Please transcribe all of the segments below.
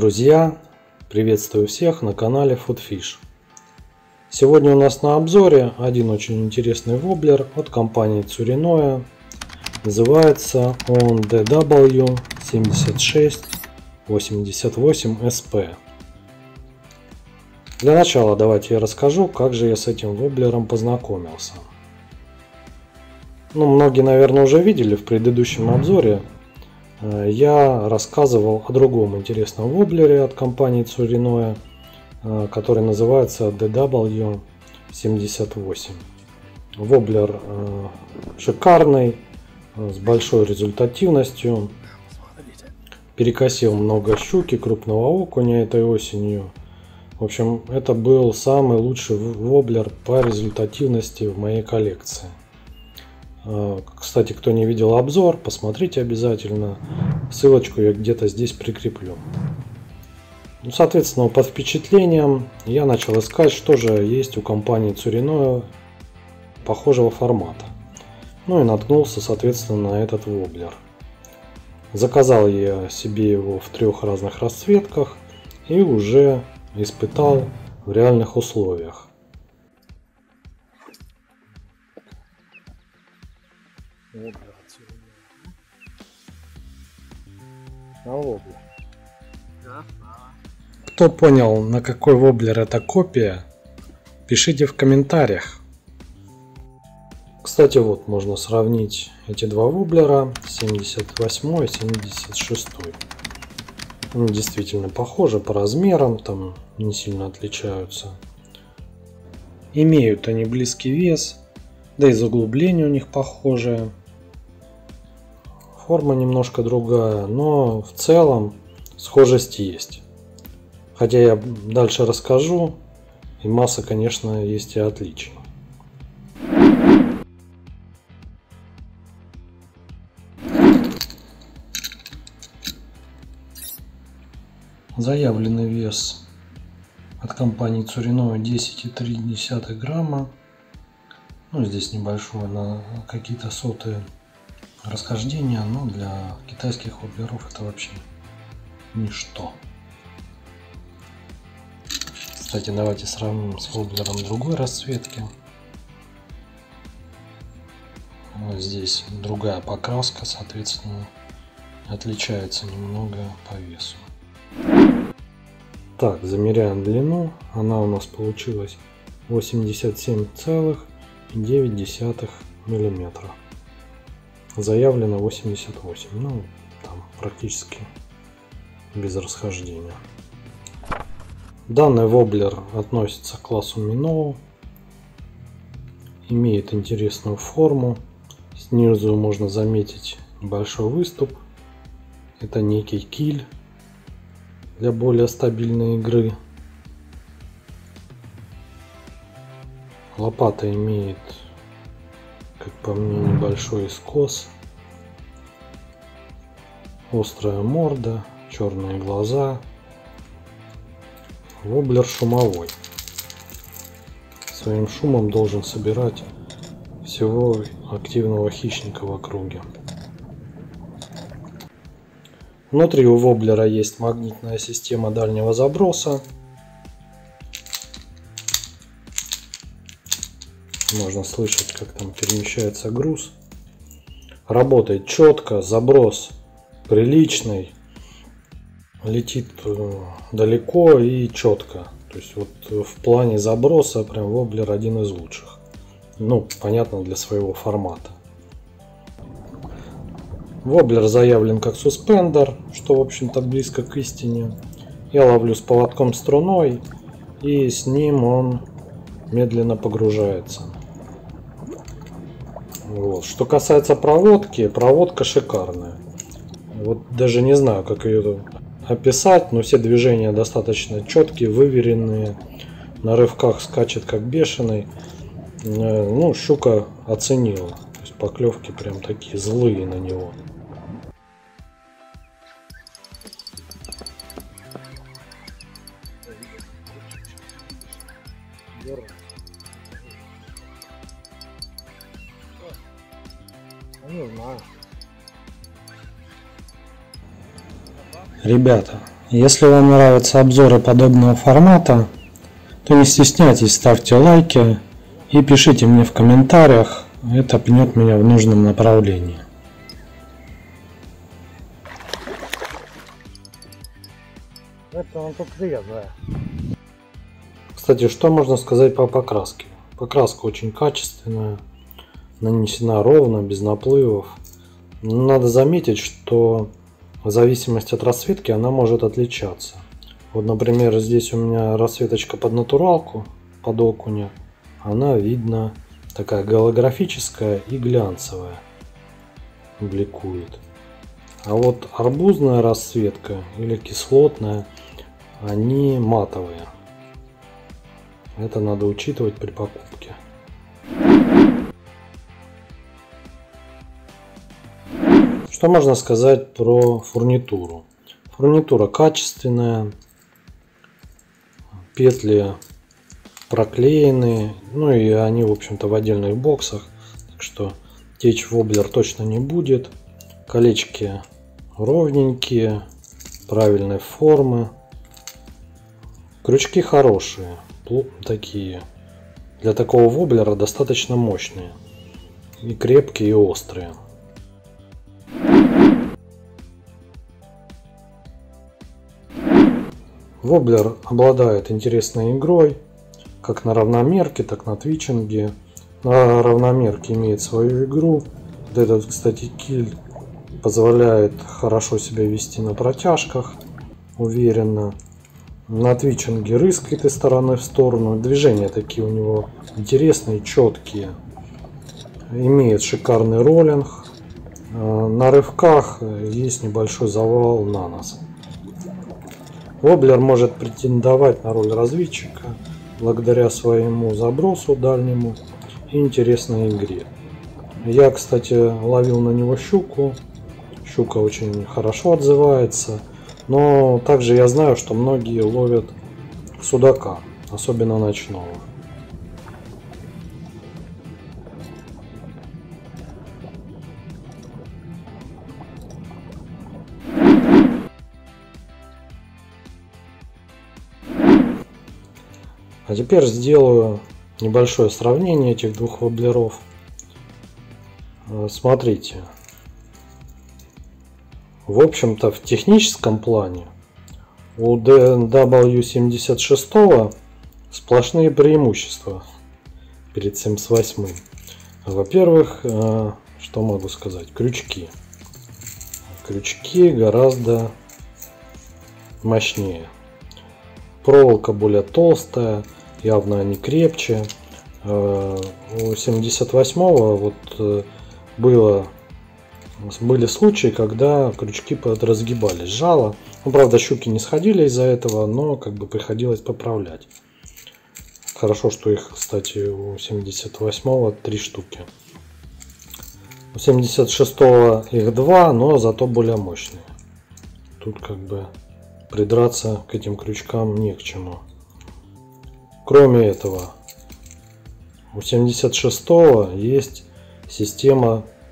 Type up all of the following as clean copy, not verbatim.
Друзья, приветствую всех на канале Foodfish. Сегодня у нас на обзоре один очень интересный воблер от компании Tsurinoya. Называется он DW7688SP. Для начала давайте я расскажу, как же я с этим воблером познакомился. Многие, наверное, уже видели в предыдущем обзоре. Я рассказывал о другом интересном воблере от компании Tsurinoya, который называется DW78. Воблер шикарный, с большой результативностью. Перекосил много щуки, крупного окуня этой осенью. В общем, это был самый лучший воблер по результативности в моей коллекции. Кстати, кто не видел обзор, посмотрите обязательно. Ссылочку я где-то здесь прикреплю. Соответственно, под впечатлением я начал искать, что же есть у компании Tsurinoya похожего формата. И наткнулся, соответственно, на этот воблер. Заказал я себе его в 3 разных расцветках и уже испытал в реальных условиях. Кто понял, на какой воблер это копия, пишите в комментариях. Кстати, вот можно сравнить эти два воблера, 78 и 76. Они действительно похожи по размерам, там не сильно отличаются. Имеют они близкий вес, да и заглубление у них похожее. Форма немножко другая, но в целом схожесть есть. Хотя я дальше расскажу, и масса, конечно, есть и отличий. Заявленный вес от компании Tsurinoya 10,3 грамма. Здесь небольшое на какие-то сотые расхождения, но для китайских воблеров это вообще ничто. Кстати, давайте сравним с воблером другой расцветки. Здесь другая покраска, соответственно, отличается немного по весу. Так, замеряем длину. Она у нас получилась 87,9 миллиметра. Заявлено 88, там практически без расхождения. Данный воблер относится к классу Minnow, имеет интересную форму. Снизу можно заметить небольшой выступ, это некий киль для более стабильной игры. Лопата имеет, как по мне, небольшой скос, острая морда, черные глаза. Воблер шумовой. Своим шумом должен собирать всего активного хищника в округе. Внутри у воблера есть магнитная система дальнего заброса. Можно слышать, как там перемещается груз. Работает четко, заброс приличный. Летит далеко и четко. То есть вот в плане заброса прям воблер один из лучших. Понятно, для своего формата. Воблер заявлен как суспендер, что в общем-то близко к истине. Я ловлю с поводком струной, и с ним он медленно погружается. Что касается проводки, проводка шикарная. Даже не знаю, как ее описать, но все движения достаточно четкие, выверенные. На рывках скачет как бешеный. Щука оценила. То есть поклевки прям такие злые на него. Ребята, Если вам нравятся обзоры подобного формата, то не стесняйтесь, ставьте лайки и пишите мне в комментариях, это пнет меня в нужном направлении. Это он тут резвая. Кстати, что можно сказать по покраске? Покраска очень качественная, нанесена ровно, без наплывов. Надо заметить, что в зависимости от расцветки она может отличаться. Вот, например, здесь у меня расцветочка под натуралку, под окуня. Она видно такая голографическая и глянцевая, бликует. А вот арбузная расцветка или кислотная, они матовые. Это надо учитывать при покупке. Что можно сказать про фурнитуру? Фурнитура качественная, петли проклеены, ну и они, в общем-то, в отдельных боксах, так что течь воблер точно не будет. Колечки ровненькие, правильной формы. Крючки хорошие, такие. Для такого воблера достаточно мощные. И крепкие, и острые. Воблер обладает интересной игрой, как на равномерке, так на твичинге. На равномерке имеет свою игру. Вот этот, кстати, киль позволяет хорошо себя вести на протяжках, уверенно. На твичинге рыскает из стороны в сторону. Движения такие у него интересные, четкие. Имеет шикарный роллинг. На рывках есть небольшой завал на нос. Воблер может претендовать на роль разведчика благодаря своему забросу дальнему и интересной игре. Я, кстати, ловил на него щуку. Щука очень хорошо отзывается. Но также я знаю, что многие ловят судака, особенно ночного. А теперь сделаю небольшое сравнение этих двух воблеров. Смотрите. В общем-то, в техническом плане у DW76 сплошные преимущества перед 78. Во-первых, что могу сказать? Крючки. Крючки гораздо мощнее. Проволока более толстая, явно они крепче. У 78-го вот были случаи, когда крючки подразгибались, жало. Ну, правда, щуки не сходили из-за этого, но как бы приходилось поправлять. Хорошо, что их, кстати, у 78-го 3 штуки. У 76-го их 2, но зато более мощные. Тут как бы придраться к этим крючкам не к чему. Кроме этого, у 76-го есть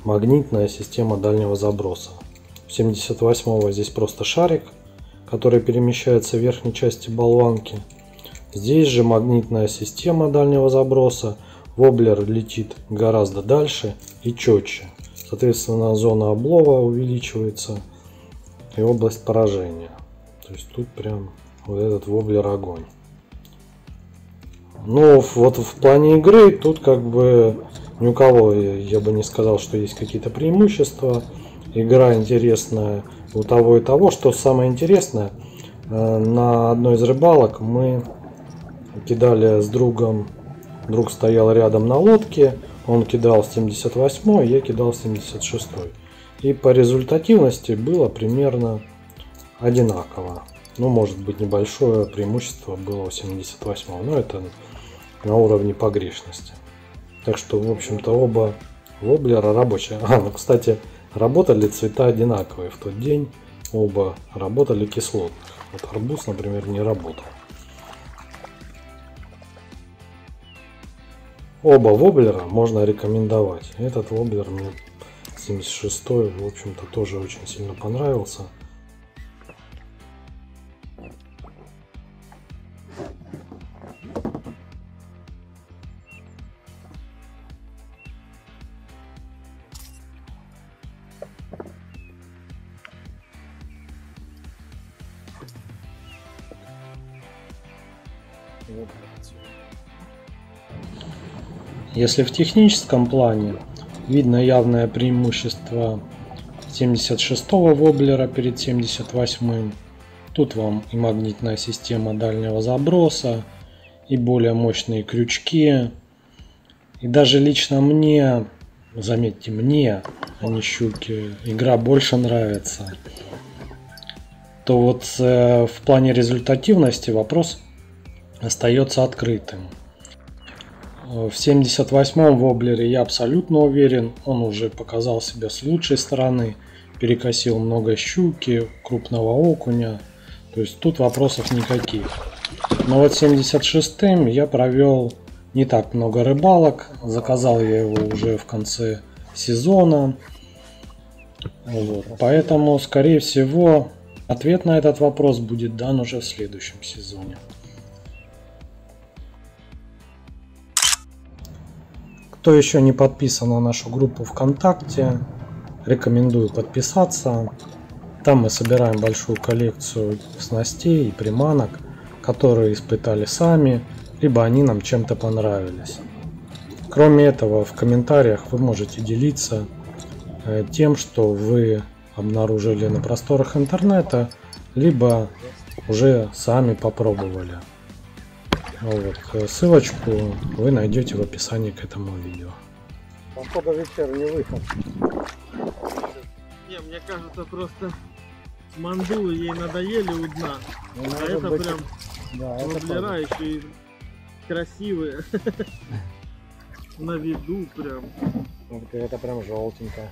магнитная система дальнего заброса. У 78-го здесь просто шарик, который перемещается в верхней части болванки. Здесь же магнитная система дальнего заброса. Воблер летит гораздо дальше и четче. Соответственно, зона облова увеличивается и область поражения. То есть тут прям вот этот воблер огонь. Ну вот в плане игры тут как бы ни у кого я бы не сказал, что есть какие-то преимущества. Игра интересная у того и того. Что самое интересное, на одной из рыбалок мы кидали с другом. Друг стоял рядом на лодке, он кидал с 78-й, я кидал с 76-й. И по результативности было примерно одинаково. Ну, может быть, небольшое преимущество было у 78-го, но это на уровне погрешности. Так что, в общем-то, оба воблера рабочие. Ну, кстати, работали цвета одинаковые в тот день. Оба работали кислотных. Вот арбуз, например, не работал. Оба воблера можно рекомендовать. Этот воблер мне 76-й, в общем-то, тоже очень сильно понравился. Если в техническом плане видно явное преимущество 76-го воблера перед 78-м, тут вам и магнитная система дальнего заброса, и более мощные крючки. И даже лично мне, заметьте, мне, а не щуке, игра больше нравится. То вот в плане результативности вопрос остается открытым. В 78-м воблере я абсолютно уверен, он уже показал себя с лучшей стороны, перекосил много щуки, крупного окуня, то есть тут вопросов никаких. Но вот 76-м я провел не так много рыбалок, заказал я его уже в конце сезона, вот. Поэтому скорее всего ответ на этот вопрос будет дан уже в следующем сезоне. Кто еще не подписан на нашу группу ВКонтакте, рекомендую подписаться. Там мы собираем большую коллекцию снастей и приманок, которые испытали сами, либо они нам чем-то понравились. Кроме этого, в комментариях вы можете делиться тем, что вы обнаружили на просторах интернета, либо уже сами попробовали. Вот. Ссылочку вы найдете в описании к этому видео. Походу вечерний выход. Не, мне кажется, просто мандулы ей надоели у дна. А это быть... прям воблера еще и красивые. На виду прям. Это прям желтенькая.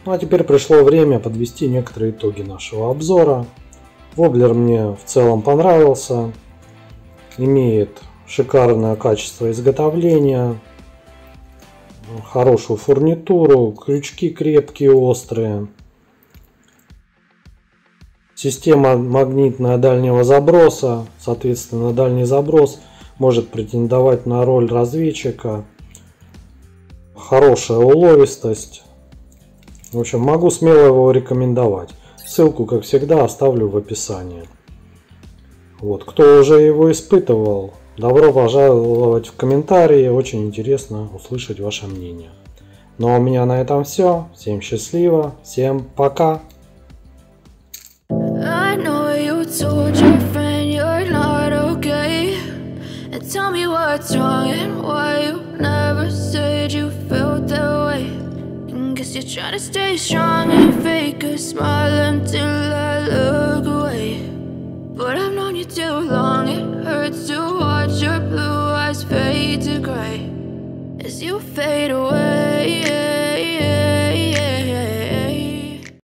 Ну а теперь пришло время подвести некоторые итоги нашего обзора. Воблер мне в целом понравился. Имеет шикарное качество изготовления, хорошую фурнитуру, крючки крепкие, острые. Система магнитная дальнего заброса, соответственно, дальний заброс может претендовать на роль разведчика. Хорошая уловистость. В общем, могу смело его рекомендовать. Ссылку, как всегда, оставлю в описании. Вот, кто уже его испытывал, добро пожаловать в комментарии. Очень интересно услышать ваше мнение. Ну а у меня на этом все. Всем счастливо, всем пока. You're trying to stay strong and fake a smile until I look away. But I've known you too long, it hurts to watch your blue eyes fade to gray as you fade away.